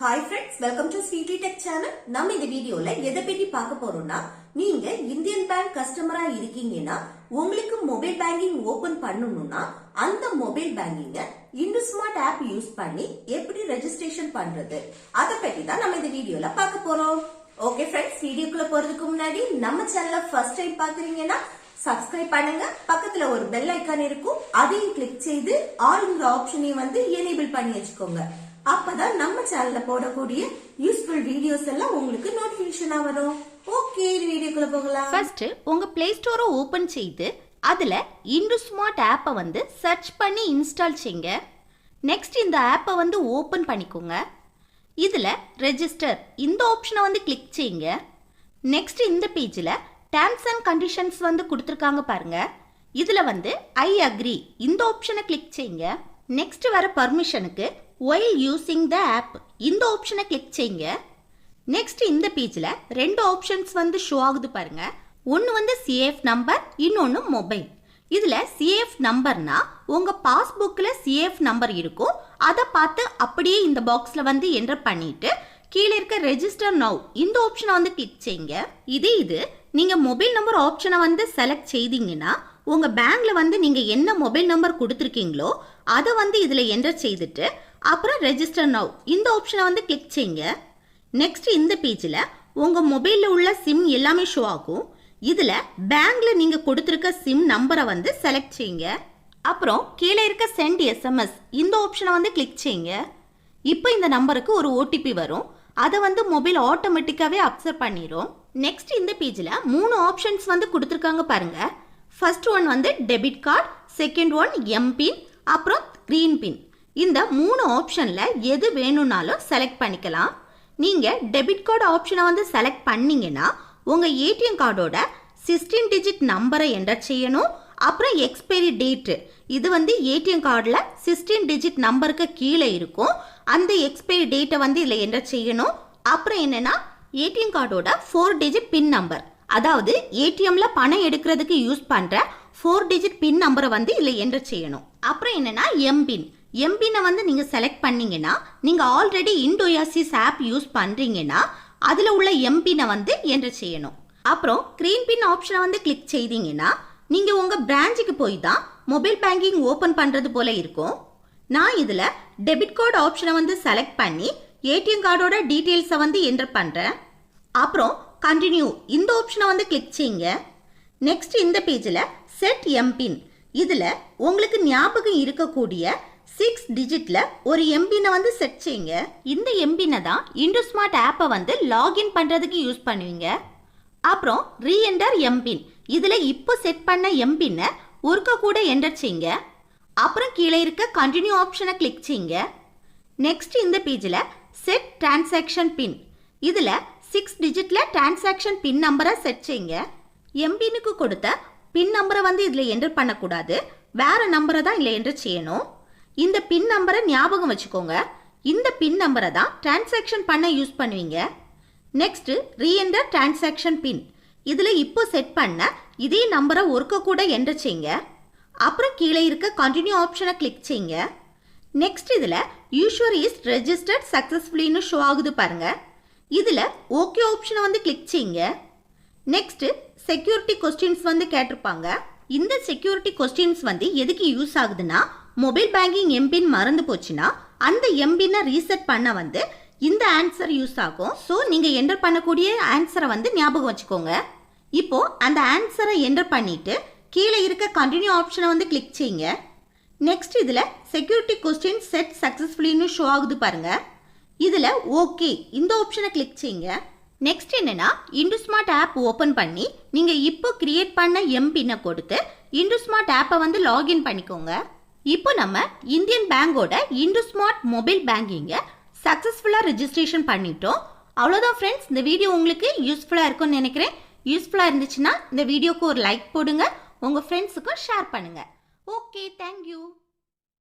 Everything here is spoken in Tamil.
Hi friends, welcome to Sweety Tech channel. நம்ம இந்த வீடியோல எதை பத்தி பார்க்க போறோம்னா, நீங்க இந்தியன் பேங்க் கஸ்டமரா இருக்கீங்கன்னா உங்களுக்கு மொபைல் பேங்கிங் ஓபன் பண்ணனும்னா அந்த மொபைல் பேங்கிங்க இந்துஸ்மார்ட் ஆப் யூஸ் பண்ணி எப்படி ரெஜிஸ்ட்ரேஷன் பண்றது அத பத்தி தான் நம்ம இந்த வீடியோல பார்க்க போறோம். ஓகே ஃப்ரெண்ட்ஸ், வீடியோக்குள்ள போறதுக்கு முன்னாடி நம்ம சேனலை ஃபர்ஸ்ட் டைம் பாக்குறீங்கன்னா சப்ஸ்கிரைப் பண்ணுங்க. பக்கத்துல ஒரு பெல் ஐகான் இருக்கும், அதையும் கிளிக் செய்து ஆல்ங்கிற ஆப்ஷனையும் எனேபிள் பண்ணி வச்சுக்கோங்க. அப்பதான் நம்ம சேனல்ல போடக்கூடிய யூஸ்ஃபுல் வீடியோஸ் எல்லாம் உங்களுக்கு நோட்டிபிகேஷனா வரும். ஓகே, வீடியோக்குள்ள போகலாம். ஃபர்ஸ்ட் உங்க பிளே ஸ்டோரை ஓபன் செய்து அதுல இந்துஸ்மார்ட் ஆப்பை சர்ச் பண்ணி இன்ஸ்டால் செய்யுங்க. நெக்ஸ்ட் இந்த ஆப்பை ஓபன் பண்ணிக்கோங்க. இதுல ரெஜிஸ்டர் இந்த ஆப்ஷனை கிளிக் செய்யுங்க. நெக்ஸ்ட் இந்த பேஜ்ல டேர்ம்ஸ் அண்ட் கண்டிஷன்ஸ் கொடுத்திருக்காங்க பாருங்க. இதுல ஐ அக்ரி இந்த ஆப்ஷனை கிளிக் செய்யுங்க. நெக்ஸ்ட் வர பர்மிஷனுக்கு while using the app இந்த ஆப்ஷனை கிளிக் செய்யுங்க. நெக்ஸ்ட் இந்த பேஜ்ல ரெண்டு ஆப்ஷன்ஸ் ஷோ ஆகுது பாருங்க. ஒன்னு CF நம்பர், இன்னொன்னு மொபைல். இதுல CF நம்பர்னா உங்க பாஸ்புக்ல CF நம்பர் இருக்கும். அதை பார்த்து அப்படியே இந்த பாக்ஸ்ல என்டர் பண்ணிட்டு கீழே இருக்க ரெஜிஸ்டர் நவ் இந்த ஆப்ஷனை கிளிக் செய்யுங்க. இது நீங்க மொபைல் நம்பர் ஆப்ஷனை செலக்ட் செய்தீங்கன்னா உங்க பேங்க்ல நீங்க என்ன மொபைல் நம்பர் கொடுத்துருக்கீங்களோ அதை இதுல என்டர் செய்துட்டு அப்புறம் ரெஜிஸ்டர் நவ் இந்த ஆப்ஷனை கிளிக் செய்யுங்க. நெக்ஸ்ட் இந்த பேஜ்ல உங்க மொபைல்ல உள்ள சிம் எல்லாமே ஷோ ஆகும். இதுல பேங்க்ல நீங்க கொடுத்திருக்க சிம் நம்பரை செலக்ட் செய்யுங்க. அப்புறம் கீழே இருக்க சென்ட் SMS இந்த ஆப்ஷனை கிளிக் செய்யுங்க. இப்போ இந்த நம்பருக்கு ஒரு OTP வரும். அதை மொபைல் ஆட்டோமேட்டிக்காவே அக்செப்ட் பண்ணிரும். நெக்ஸ்ட் இந்த பேஜ்ல மூணு ஆப்ஷன்ஸ் கொடுத்திருக்காங்க பாருங்க. First one debit card, second one MPIN, அப்புறம் கிரீன் பின். இந்த மூணு ஆப்ஷன்ல எது வேணும்னாலும் செலக்ட் பண்ணிக்கலாம். நீங்க டெபிட் கார்டு ஆப்ஷனை செலக்ட் பண்ணீங்கன்னா உங்க ஏடிஎம் கார்டோட 16 டிஜிட் நம்பரை என்டர் செய்யணும். அப்புறம் எக்ஸ்பைரி டேட் இது ஏடிஎம் கார்டில் 16 டிஜிட் நம்பருக்கு கீழே இருக்கும். அந்த எக்ஸ்பைரி டேட்டை இதில் என்டர் செய்யணும். அப்புறம் என்னன்னா ஏடிஎம் கார்டோட 4 டிஜிட் பின் நம்பர், அதாவது ஏடிஎம்ல பணம் எடுக்கிறதுக்கு யூஸ் பண்ற 4 டிஜிட் பின் நம்பரை இதில் என்டர் செய்யணும். அப்புறம் என்னன்னா எம்பின் நீங்க செலக்ட் பண்ணீங்கன்னா நீங்க ஆல்ரெடி இண்டோயாசிஸ் ஆப் யூஸ் பண்றீங்கன்னா அதுல உள்ள எம்பினை என்டர் செய்யணும். அப்புறம் கிரீன் பின் ஆப்ஷனை கிளிக் செய்தீங்கன்னா நீங்க உங்க பிரான்ச்சுக்கு போய் தான் மொபைல் பேங்கிங் ஓபன் பண்றது போல இருக்கும். நான் இதுல டெபிட் கார்டு ஆப்ஷனை செலக்ட் பண்ணி ஏடிஎம் கார்டோட டீடைல்ஸை என்டர் பண்றேன். அப்புறம் கண்டினியூ இந்த ஆப்ஷனை கிளிக் செய்யுங்க. நெக்ஸ்ட் இந்த பேஜ்ல செட் எம்பின் இதுல உங்களுக்கு ஞாபகம் இருக்கக்கூடிய 6 டிஜிட்ல ஒரு எம்பினை செட் செய்யுங்க. இந்த எம்பினை தான் இந்துஸ்மார்ட் ஆப்பை லாகின் பண்றதுக்கு யூஸ் பண்ணுவீங்க. அப்புறம் ரீஎன்டர் எம்பின் இதுல இப்போ செட் பண்ண எம்பினை ஒருக்க கூட என்டர் செய்யுங்க. அப்புறம் கீழே இருக்க கண்டினியூ ஆப்ஷனை கிளிக் செய்யுங்க. நெக்ஸ்ட் இந்த பேஜ்ல செட் டிரான்சாக்ஷன் பின் இதுல 6 டிஜிட்ல டிரான்சாக்ஷன் பின் நம்பரை செட் செய்யுங்க. எம்பினுக்கு கொடுத்த பின் நம்பரை இதுல என்டர் பண்ணக்கூடாது, வேற நம்பரை தான் இதுல என்டர் செய்யணும். இந்த பின் நம்பரை ஞாபகம் வச்சுக்கோங்க. இந்த பின் நம்பரை தான் டிரான்சாக்ஷன் பண்ண யூஸ் பண்ணுவீங்க. நெக்ஸ்ட் ரீஎன்டர் டிரான்சாக்ஷன் பின் இதுல இப்போ செட் பண்ண இதே நம்பரை ஒருக்க கூட என்டர் செய்யுங்க. அப்புறம் கீழே இருக்க கண்டினியூ ஆப்ஷனை கிளிக் செய்யுங்க. நெக்ஸ்ட் இதுல யூசர் இஸ் ரெஜிஸ்டர்ட் சக்சஸ்ஃபுல்லின்னு ஷோ ஆகுது பாருங்க. இதுல ஓகே ஆப்ஷனை கிளிக் செய்யுங்க. நெக்ஸ்ட் செக்யூரிட்டி கொஸ்டின்ஸ் கேட்டிருப்பாங்க. இந்த செக்யூரிட்டி கொஸ்டின்ஸ் எதுக்கு யூஸ் ஆகுதுன்னா மொபைல் பேங்கிங் எம்பின் மறந்து போச்சுன்னா அந்த எம்பினை ரீசெட் பண்ண இந்த ஆன்சர் யூஸ் ஆகும். ஸோ நீங்க என்டர் பண்ணக்கூடிய ஆன்சரை ஞாபகம் வச்சுக்கோங்க. இப்போ அந்த ஆன்சரை என்டர் பண்ணிட்டு கீழே இருக்க கண்டினியூ ஆப்ஷனை கிளிக் செய்யுங்க. நெக்ஸ்ட் இதுல செக்யூரிட்டி கொஸ்டின் செட் சக்சஸ்ஃபுல்லின்னு ஷோ ஆகுது பாருங்க. இதுல ஓகே இந்த ஆப்ஷனை கிளிக் செய்யுங்க. நெக்ஸ்ட் என்னன்னா இந்துஸ்மார்ட் ஆப் ஓபன் பண்ணி நீங்க இப்போ கிரியேட் பண்ண எம்பினை கொடுத்து இந்துஸ்மார்ட் ஆப்பை லாகின் பண்ணிக்கோங்க. இப்போ நம்ம இந்தியன் பேங்கோட இந்துஸ்மார்ட் மொபைல் பேங்கிங்கை சக்சஸ்ஃபுல்லா ரெஜிஸ்ட்ரேஷன் பண்ணிட்டோம். அவ்வளோதான் ஃப்ரெண்ட்ஸ், இந்த வீடியோ உங்களுக்கு யூஸ்ஃபுல்லா இருக்கும்னு நினைக்கிறேன். யூஸ்ஃபுல்லா இருந்துச்சுன்னா இந்த வீடியோக்கு ஒரு லைக் போடுங்க, உங்க ஃப்ரெண்ட்ஸுக்கும் ஷேர் பண்ணுங்க. Okay, thank you.